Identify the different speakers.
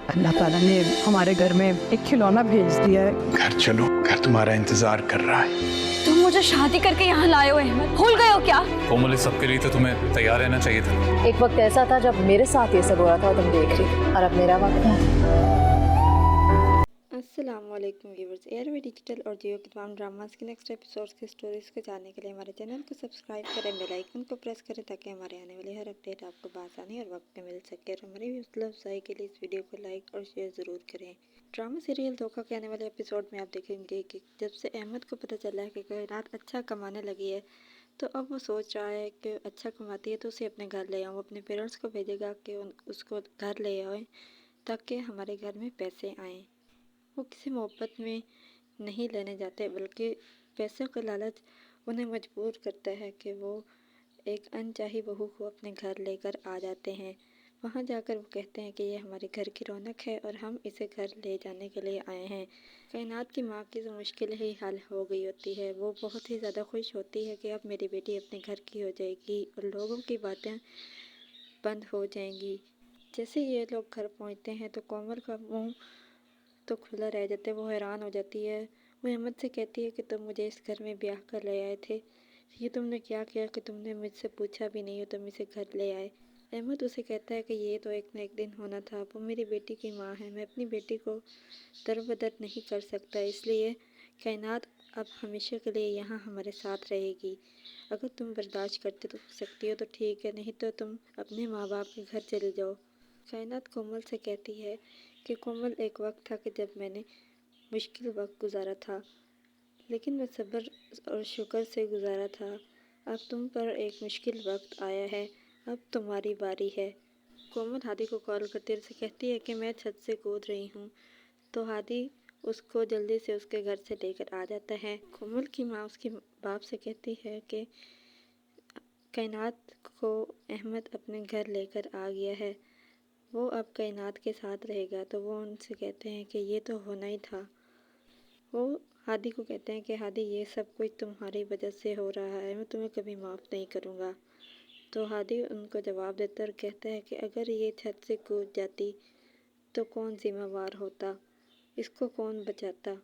Speaker 1: अल्लाह ताला ने हमारे घर में एक खिलौना भेज दिया है।
Speaker 2: घर चलो, घर तुम्हारा इंतजार कर रहा है।
Speaker 3: तुम मुझे शादी करके यहाँ लाए हो अहमद, भूल गए हो क्या?
Speaker 4: कोमल, इस सब के लिए तो तुम्हें तैयार रहना चाहिए था।
Speaker 5: एक वक्त ऐसा था जब मेरे साथ ये सब हो रहा था और तुम देख रही थी, और अब मेरा वक्त है।
Speaker 6: अस्सलामुअलैकुम व्यूवर्स, एयरवे डिजिटल और जियो के तमाम ड्रामास के नेक्स्ट एपिसोड्स की स्टोरीज़ को जानने के लिए हमारे चैनल को सब्सक्राइब करें, बेल आइकन को प्रेस करें ताकि हमारे आने वाली हर अपडेट आपको बआसानी और वक्त पे मिल सके। और हमारी हौसला अफजाई के लिए इस वीडियो को लाइक और शेयर ज़रूर करें। ड्रामा सीरियल धोखा के आने वाले एपिसोड में आप देखेंगे कि जब से अहमद को पता चला है कि कायनात अच्छा कमाने लगी है, तो अब वो सोच रहा है कि अच्छा कमाती है तो उसे अपने घर ले आऊँ। अपने पेरेंट्स को भेजेगा कि उसको घर ले आए ताकि हमारे घर में पैसे आएँ। वो किसी मोहब्बत में नहीं लेने जाते, बल्कि पैसों का लालच उन्हें मजबूर करता है कि वो एक अनचाही बहू को अपने घर लेकर आ जाते हैं। वहाँ जाकर वो कहते हैं कि ये हमारे घर की रौनक है और हम इसे घर ले जाने के लिए आए हैं। कायनात की माँ की जो मुश्किल ही हल हो गई होती है, वो बहुत ही ज़्यादा खुश होती है कि अब मेरी बेटी अपने घर की हो जाएगी और लोगों की बातें बंद हो जाएंगी। जैसे ये लोग घर पहुँचते हैं तो कोमल का मुँह तो खुला रह जाता है। वो हैरान हो जाती है। वो अहमद से कहती है कि तुम मुझे इस घर में ब्याह कर ले आए थे, ये तुमने क्या किया कि तुमने मुझसे पूछा भी नहीं हो, तुम इसे घर ले आए। अहमद उसे कहता है कि ये तो एक न एक दिन होना था, वो मेरी बेटी की माँ है, मैं अपनी बेटी को दरबदर नहीं कर सकता, इसलिए कायनात अब हमेशा के लिए यहाँ हमारे साथ रहेगी। अगर तुम बर्दाश्त करते तो सकती हो तो ठीक है, नहीं तो तुम अपने माँ बाप के घर चले जाओ। कायनात कोमल से कहती है कि कोमल, एक वक्त था कि जब मैंने मुश्किल वक्त गुजारा था, लेकिन मैं सब्र और शुक्र से गुजारा था। अब तुम पर एक मुश्किल वक्त आया है, अब तुम्हारी बारी है। कोमल हादी को कॉल करते से कहती है कि मैं छत से कूद रही हूँ, तो हादी उसको जल्दी से उसके घर से लेकर आ जाता है। कोमल की माँ उसके बाप से कहती है कि कायनात को अहमद अपने घर लेकर आ गया है, वो अब कायनात के साथ रहेगा। तो वो उनसे कहते हैं कि ये तो होना ही था। वो हादी को कहते हैं कि हादी, ये सब कुछ तुम्हारी वजह से हो रहा है, मैं तुम्हें कभी माफ़ नहीं करूँगा। तो हादी उनको जवाब देता और कहता है कि अगर ये छत से कूद जाती तो कौन जिम्मेवार होता, इसको कौन बचाता।